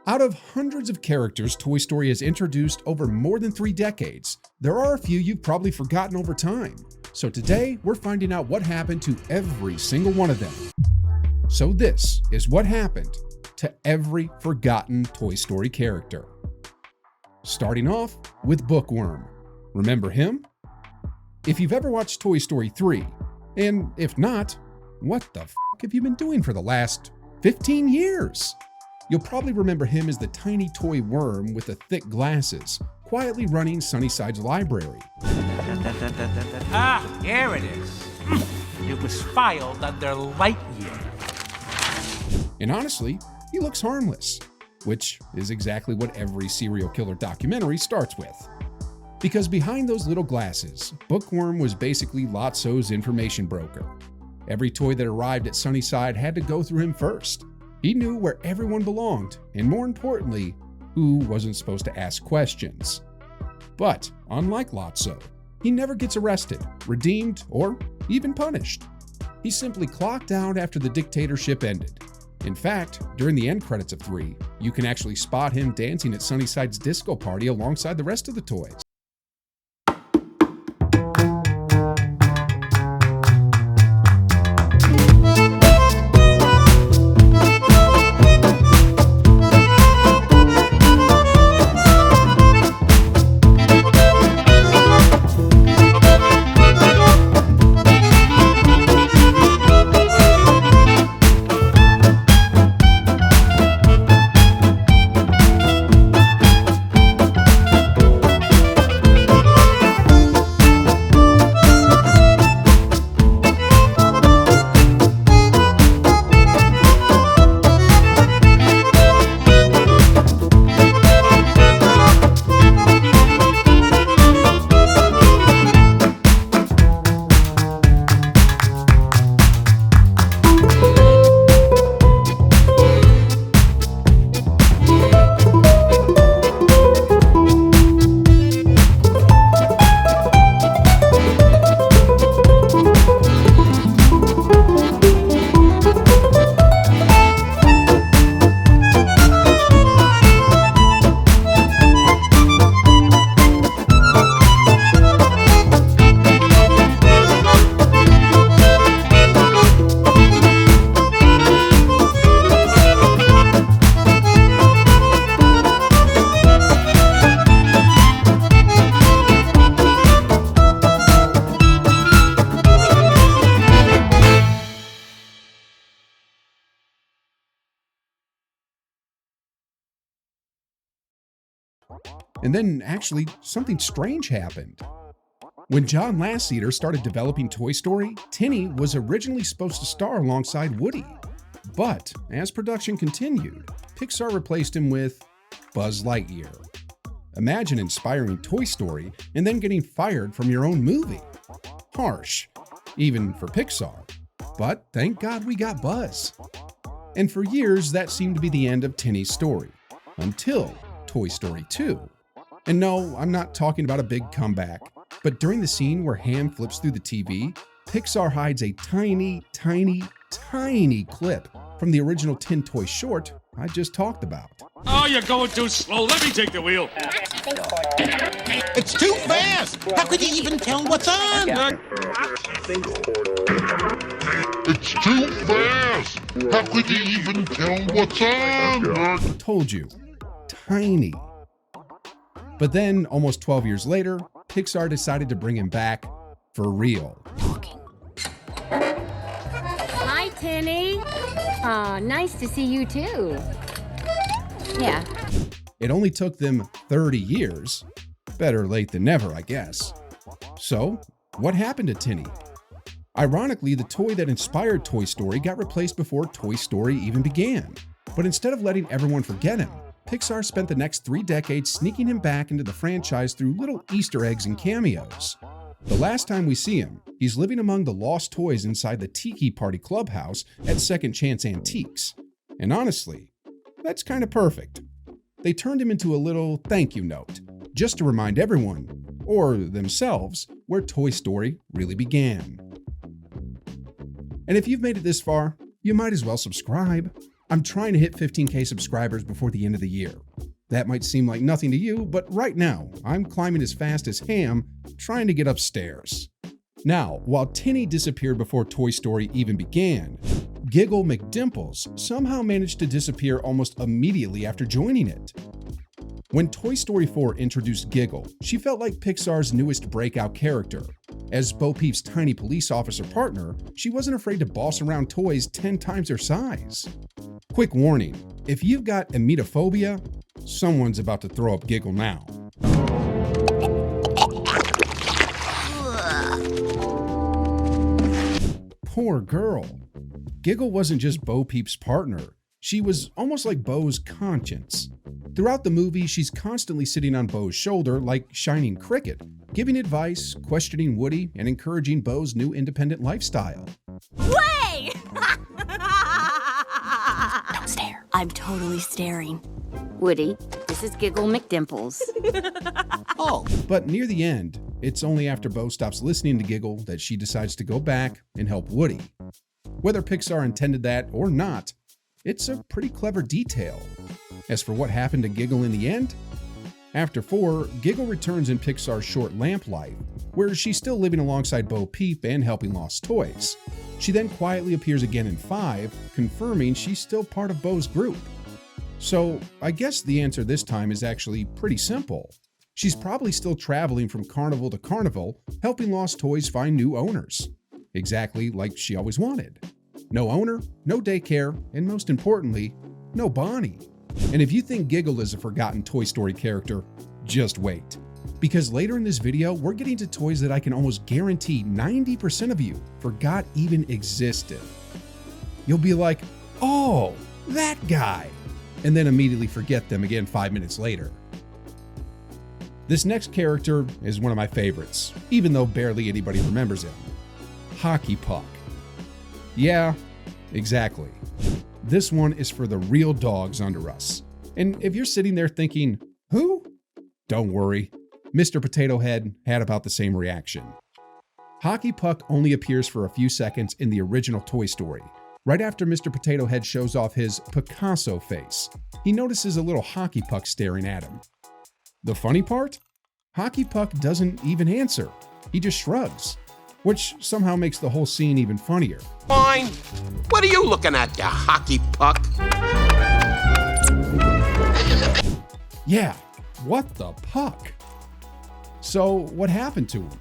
Out of hundreds of characters Toy Story has introduced over more than 3 decades, there are a few you've probably forgotten over time. So today, we're finding out what happened to every single one of them. So this is what happened to every forgotten Toy Story character. Starting off with Bookworm. Remember him? If you've ever watched Toy Story 3, and if not, what the f*** have you been doing for the last 15 years? You'll probably remember him as the tiny toy worm with the thick glasses, quietly running Sunnyside's library. Ah, here it is. It was filed under Lightyear. And honestly, he looks harmless, which is exactly what every serial killer documentary starts with. Because behind those little glasses, Bookworm was basically Lotso's information broker. Every toy that arrived at Sunnyside had to go through him first. He knew where everyone belonged, and more importantly, who wasn't supposed to ask questions. But unlike Lotso, he never gets arrested, redeemed, or even punished. He simply clocked out after the dictatorship ended. In fact, during the end credits of 3, you can actually spot him dancing at Sunnyside's disco party alongside the rest of the toys. And then, actually, something strange happened. When John Lasseter started developing Toy Story, Tinny was originally supposed to star alongside Woody. But, as production continued, Pixar replaced him with Buzz Lightyear. Imagine inspiring Toy Story and then getting fired from your own movie. Harsh, even for Pixar. But thank God we got Buzz. And for years, that seemed to be the end of Tinny's story. Until Toy Story 2. And no, I'm not talking about a big comeback, but during the scene where Ham flips through the TV, Pixar hides a tiny clip from the original Tin Toy short I just talked about. Oh, you're going too slow. Let me take the wheel. It's too fast. How could you even tell what's on? It's too fast. How could you even tell what's on? Told you. Tiny. But then, almost 12 years later, Pixar decided to bring him back for real. Hi, Tinny. Aw, nice to see you too. Yeah. It only took them 30 years. Better late than never, I guess. So, what happened to Tinny? Ironically, the toy that inspired Toy Story got replaced before Toy Story even began. But instead of letting everyone forget him, Pixar spent the next 3 decades sneaking him back into the franchise through little Easter eggs and cameos. The last time we see him, he's living among the lost toys inside the Tiki Party Clubhouse at Second Chance Antiques. And honestly, that's kind of perfect. They turned him into a little thank you note, just to remind everyone, or themselves, where Toy Story really began. And if you've made it this far, you might as well subscribe. I'm trying to hit 15K subscribers before the end of the year. That might seem like nothing to you, but right now, I'm climbing as fast as Ham, trying to get upstairs. Now, while Tinny disappeared before Toy Story even began, Giggle McDimples somehow managed to disappear almost immediately after joining it. When Toy Story 4 introduced Giggle, she felt like Pixar's newest breakout character. As Bo Peep's tiny police officer partner, she wasn't afraid to boss around toys 10 times her size. Quick warning, if you've got emetophobia, someone's about to throw up Giggle now. Poor girl. Giggle wasn't just Bo Peep's partner, she was almost like Bo's conscience. Throughout the movie, she's constantly sitting on Bo's shoulder like Shining Cricket, giving advice, questioning Woody, and encouraging Bo's new independent lifestyle. Way! Don't stare. I'm totally staring. Woody, this is Giggle McDimples. Oh, But near the end, it's only after Bo stops listening to Giggle that she decides to go back and help Woody. Whether Pixar intended that or not, it's a pretty clever detail. As for what happened to Giggle in the end, after 4, Giggle returns in Pixar's short Lamplight, where she's still living alongside Bo Peep and helping lost toys. She then quietly appears again in 5, confirming she's still part of Bo's group. So I guess the answer this time is actually pretty simple. She's probably still traveling from carnival to carnival, helping lost toys find new owners. Exactly like she always wanted. No owner, no daycare, and most importantly, no Bonnie. And if you think Giggle is a forgotten Toy Story character, just wait. Because later in this video, we're getting to toys that I can almost guarantee 90% of you forgot even existed. You'll be like, oh, that guy, and then immediately forget them again 5 minutes later. This next character is one of my favorites, even though barely anybody remembers him. Hockey Puck. Yeah, exactly. This one is for the real dogs under us. And if you're sitting there thinking, who? Don't worry, Mr. Potato Head had about the same reaction. Hockey Puck only appears for a few seconds in the original Toy Story. Right after Mr. Potato Head shows off his Picasso face, he notices a little hockey puck staring at him. The funny part? Hockey Puck doesn't even answer. He just shrugs, which somehow makes the whole scene even funnier. fine. What are you looking at, you hockey puck? Yeah, what the puck? So what happened to him?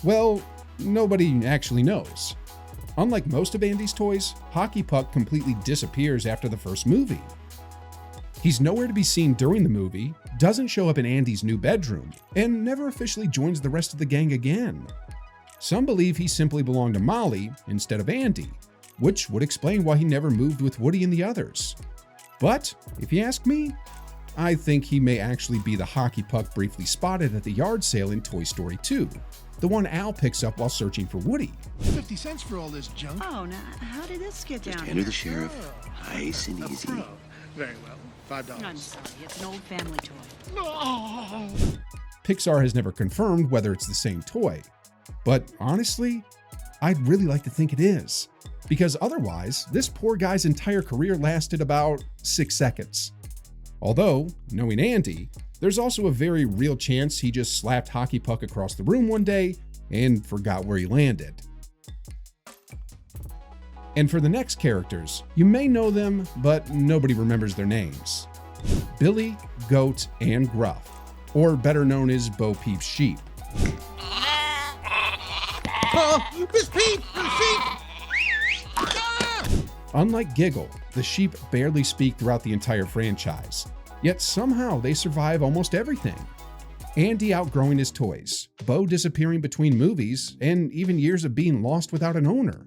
Well, nobody actually knows. Unlike most of Andy's toys, Hockey Puck completely disappears after the first movie. He's nowhere to be seen during the movie, doesn't show up in Andy's new bedroom, and never officially joins the rest of the gang again. Some believe he simply belonged to Molly instead of Andy, which would explain why he never moved with Woody and the others. But, if you ask me, I think he may actually be the hockey puck briefly spotted at the yard sale in Toy Story 2, the one Al picks up while searching for Woody. 50 cents for all this junk. Oh, now, how did this get down Enter here? the sheriff, nice and easy. Very well. $5. I'm sorry, it's an old family toy. No. Pixar has never confirmed whether it's the same toy, but honestly, I'd really like to think it is, because otherwise, this poor guy's entire career lasted about 6 seconds. Although, knowing Andy, there's also a very real chance he just slapped Hockey Puck across the room one day and forgot where he landed. And for the next characters, you may know them, but nobody remembers their names. Billy, Goat, and Gruff, or better known as Bo Peep's sheep. Miss Peep! Miss Peep! Ah! Unlike Giggle, the sheep barely speak throughout the entire franchise, yet somehow they survive almost everything. Andy outgrowing his toys, Bo disappearing between movies, and even years of being lost without an owner.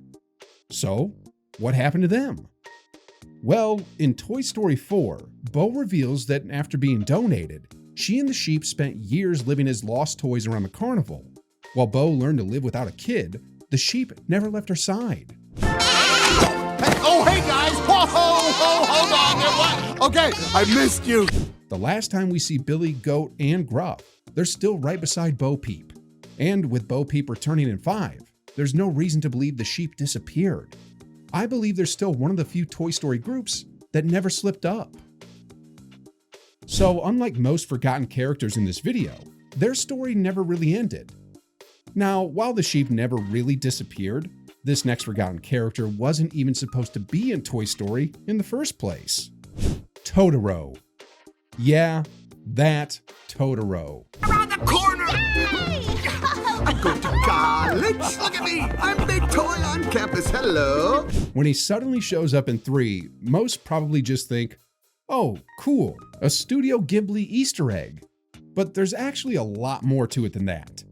So, what happened to them? Well, in Toy Story 4, Bo reveals that after being donated, she and the sheep spent years living as lost toys around the carnival. While Bo learned to live without a kid, the sheep never left her side. Hey guys! Whoa, hold on there. What? Okay, I missed you. The last time we see Billy, Goat, and Gruff, they're still right beside Bo Peep. And with Bo Peep returning in 5, there's no reason to believe the sheep disappeared. I believe they're still one of the few Toy Story groups that never slipped up. So unlike most forgotten characters in this video, their story never really ended. Now, while the sheep never really disappeared, this next forgotten character wasn't even supposed to be in Toy Story in the first place. Totoro. Yeah, that Totoro. Around the corner! I'm going to college! Look at me! I'm big toy on campus, hello! When he suddenly shows up in 3, most probably just think, oh, cool, a Studio Ghibli Easter egg. But there's actually a lot more to it than that.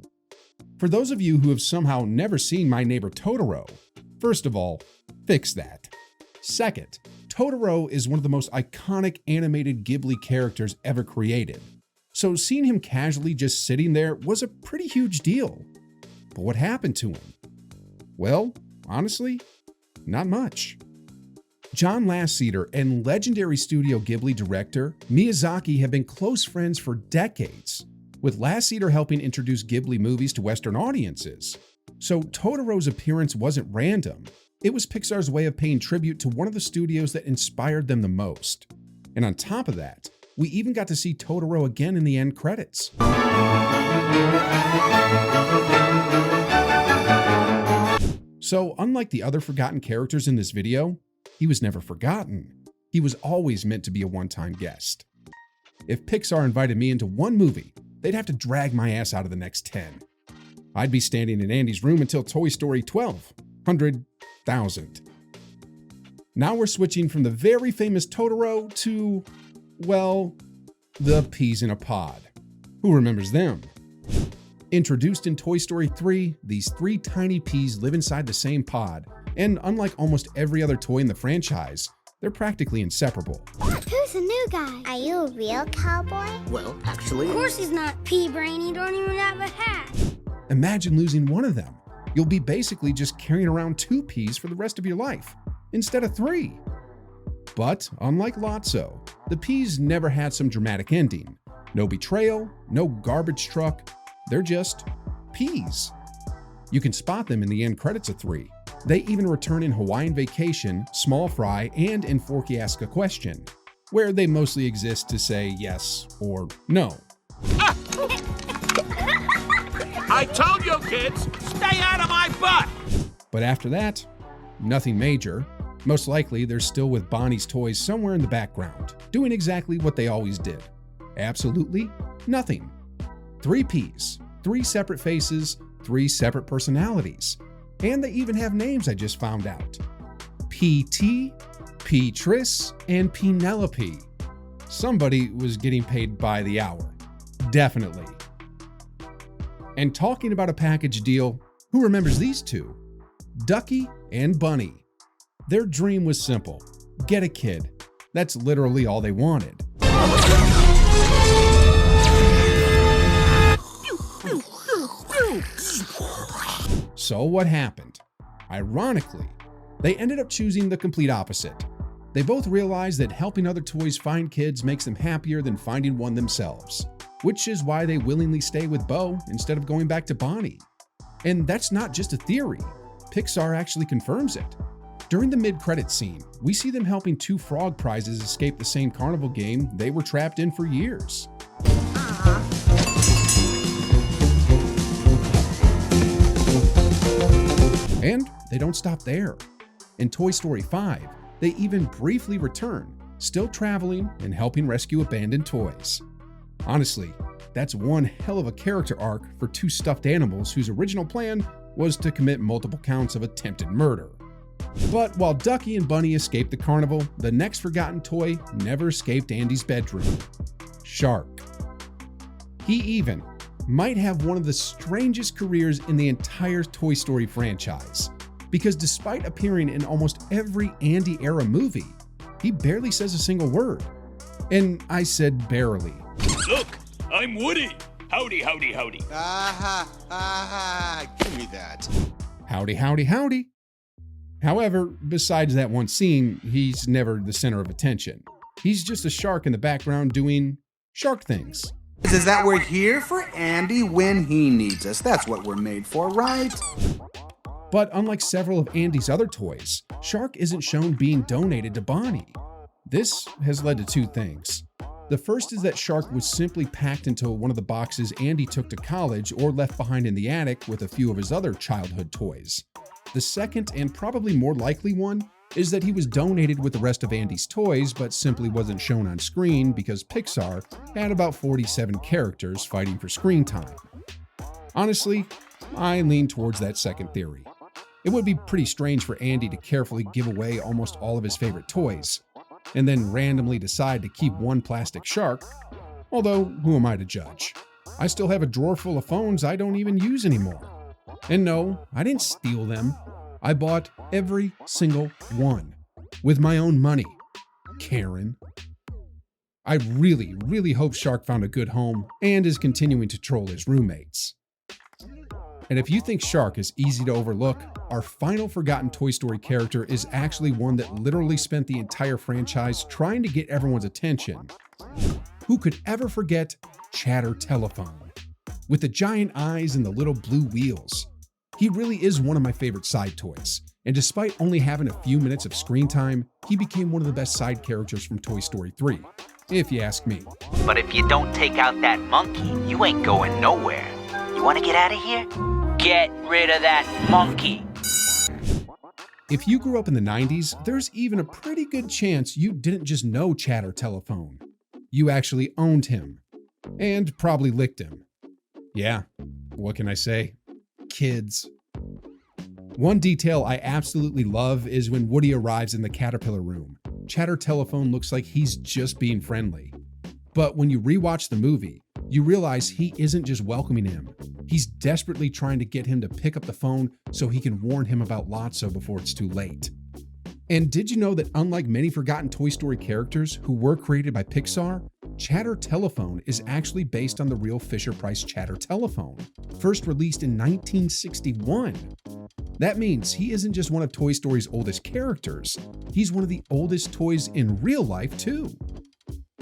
For those of you who have somehow never seen My Neighbor Totoro, first of all, fix that. Second, Totoro is one of the most iconic animated Ghibli characters ever created. So seeing him casually just sitting there was a pretty huge deal. But what happened to him? Well, honestly, not much. John Lasseter and legendary Studio Ghibli director Miyazaki have been close friends for decades, with Lasseter helping introduce Ghibli movies to Western audiences. So Totoro's appearance wasn't random. It was Pixar's way of paying tribute to one of the studios that inspired them the most. And on top of that, we even got to see Totoro again in the end credits. So unlike the other forgotten characters in this video, he was never forgotten. He was always meant to be a one-time guest. If Pixar invited me into one movie, they'd have to drag my ass out of the next 10. I'd be standing in Andy's room until Toy Story 12,000. Now we're switching from the very famous Totoro to, well, the peas in a pod. Who remembers them? Introduced in Toy Story 3, these 3 tiny peas live inside the same pod, and unlike almost every other toy in the franchise, they're practically inseparable. Who's the new guy? Are you a real cowboy? Well, actually... Of course he's not. Pea brain, you don't even have a hat. Imagine losing one of them. You'll be basically just carrying around 2 peas for the rest of your life, instead of 3. But unlike Lotso, the peas never had some dramatic ending. No betrayal, no garbage truck, they're just peas. You can spot them in the end credits of 3. They even return in Hawaiian Vacation, Small Fry, and in Forky Ask a Question, where they mostly exist to say yes or no. I told you kids, stay out of my butt! But after that, nothing major. Most likely they're still with Bonnie's toys somewhere in the background, doing exactly what they always did. Absolutely nothing. 3 peas, 3 separate faces, 3 separate personalities. And they even have names I just found out. P.T., Petrus, and Penelope. Somebody was getting paid by the hour. Definitely. And talking about a package deal, who remembers these 2? Ducky and Bunny. Their dream was simple. Get a kid. That's literally all they wanted. So what happened? Ironically, they ended up choosing the complete opposite. They both realized that helping other toys find kids makes them happier than finding one themselves, which is why they willingly stay with Bo instead of going back to Bonnie. And that's not just a theory. Pixar actually confirms it. During the mid-credits scene, we see them helping 2 frog prizes escape the same carnival game they were trapped in for years. And they don't stop there. In Toy Story 5, they even briefly return, still traveling and helping rescue abandoned toys. Honestly, that's one hell of a character arc for 2 stuffed animals whose original plan was to commit multiple counts of attempted murder. But while Ducky and Bunny escaped the carnival, the next forgotten toy never escaped Andy's bedroom. Shark. He even might have one of the strangest careers in the entire Toy Story franchise, because despite appearing in almost every Andy-era movie, he barely says a single word. And I said barely. Look, I'm Woody. Howdy, howdy, howdy. Give me that. Howdy, howdy, howdy. However, besides that one scene, he's never the center of attention. He's just a shark in the background doing shark things. Is that we're here for Andy when he needs us. That's what we're made for, right? But unlike several of Andy's other toys, Shark isn't shown being donated to Bonnie. This has led to two things. The first is that Shark was simply packed into one of the boxes Andy took to college or left behind in the attic with a few of his other childhood toys. The second, and probably more likely one, is that he was donated with the rest of Andy's toys but simply wasn't shown on screen because Pixar had about 47 characters fighting for screen time. Honestly, I lean towards that second theory. It would be pretty strange for Andy to carefully give away almost all of his favorite toys, and then randomly decide to keep one plastic shark, although who am I to judge? I still have a drawer full of phones I don't even use anymore. And no, I didn't steal them. I bought every single one with my own money. Karen. I really hope Shark found a good home and is continuing to troll his roommates. And if you think Shark is easy to overlook, our final forgotten Toy Story character is actually one that literally spent the entire franchise trying to get everyone's attention. Who could ever forget Chatter Telephone? With the giant eyes and the little blue wheels. He really is one of my favorite side toys, and despite only having a few minutes of screen time, he became one of the best side characters from Toy Story 3, if you ask me. But if you don't take out that monkey, you ain't going nowhere. You want to get out of here? Get rid of that monkey. If you grew up in the 90s, there's even a pretty good chance you didn't just know Chatter Telephone. You actually owned him. And probably licked him. Yeah, what can I say? Kids. One detail I absolutely love is when Woody arrives in the caterpillar room. Chatter Telephone looks like he's just being friendly. But when you rewatch the movie, you realize he isn't just welcoming him. He's desperately trying to get him to pick up the phone so he can warn him about Lotso before it's too late. And did you know that unlike many forgotten Toy Story characters who were created by Pixar, Chatter Telephone is actually based on the real Fisher-Price Chatter Telephone, first released in 1961. That means he isn't just one of Toy Story's oldest characters, he's one of the oldest toys in real life too.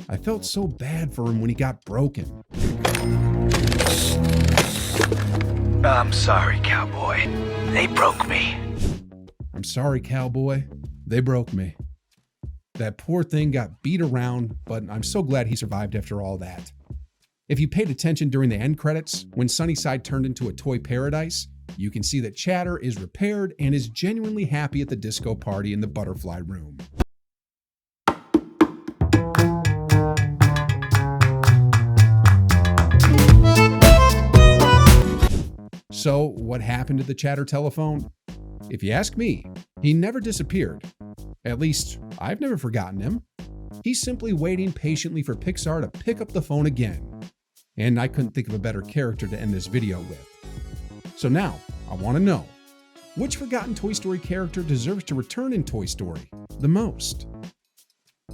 I felt so bad for him when he got broken. I'm sorry, cowboy. They broke me. I'm sorry, cowboy. They broke me. That poor thing got beat around, but I'm so glad he survived after all that. If you paid attention during the end credits, when Sunnyside turned into a toy paradise, you can see that Chatter is repaired and is genuinely happy at the disco party in the butterfly room. So, what happened to the Chatter Telephone? If you ask me, he never disappeared. At least, I've never forgotten him. He's simply waiting patiently for Pixar to pick up the phone again. And I couldn't think of a better character to end this video with. So now, I want to know, which forgotten Toy Story character deserves to return in Toy Story the most?